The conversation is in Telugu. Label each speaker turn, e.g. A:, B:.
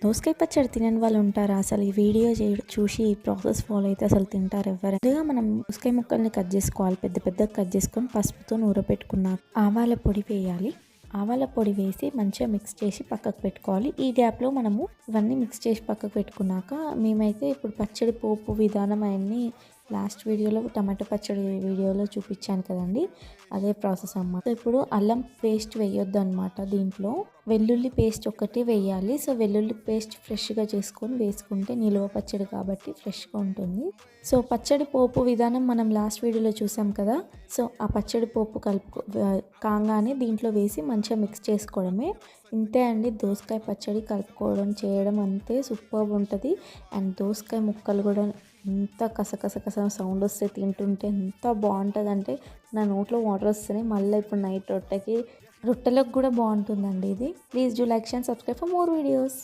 A: దోసకాయ పచ్చడి తినని వాళ్ళు ఉంటారా? అసలు ఈ వీడియో చూసి ఈ ప్రాసెస్ ఫాలో అయితే అసలు తింటారు ఎవరైనా? ముందుగా మనం దోసకాయ ముక్కల్ని కట్ చేసుకోవాలి. పెద్ద పెద్దగా కట్ చేసుకొని పసుపుతో ఊరపెట్టుకున్నాక ఆవాల పొడి వేయాలి. ఆవాల పొడి వేసి మంచిగా మిక్స్ చేసి పక్కకు పెట్టుకోవాలి. ఈ గ్యాప్లో మనము ఇవన్నీ మిక్స్ చేసి పక్కకు పెట్టుకున్నాక మేమైతే ఇప్పుడు పచ్చడి పోపు విధానం అవన్నీ లాస్ట్ వీడియోలో టమాటో పచ్చడి వీడియోలో చూపించాను కదండి, అదే ప్రాసెస్ అన్నమాట. సో ఇప్పుడు అల్లం పేస్ట్ వేయొద్దు అనమాట. దీంట్లో వెల్లుల్లి పేస్ట్ ఒక్కటే వేయాలి. సో వెల్లుల్లి పేస్ట్ ఫ్రెష్గా చేసుకొని వేసుకుంటే నిలువ పచ్చడి కాబట్టి ఫ్రెష్గా ఉంటుంది. సో పచ్చడి పోపు విధానం మనం లాస్ట్ వీడియోలో చూసాం కదా. సో ఆ పచ్చడి పోపు కాగానే దీంట్లో వేసి మంచిగా మిక్స్ చేసుకోవడమే. ఇంతే అండి, దోసకాయ పచ్చడి కలుపుకోవడం చేయడం అంతే సూపర్గా ఉంటుంది. అండ్ దోసకాయ ముక్కలు కూడా ఎంత కసకస సౌండ్ వస్తే తింటుంటే ఎంత బాగుంటుంది అంటే నా నోట్లో వాటర్ వస్తున్నాయి. మళ్ళీ ఇప్పుడు నైట్ రొట్టెలకు కూడా బాగుంటుందండి ఇది. Please do like and subscribe for more videos.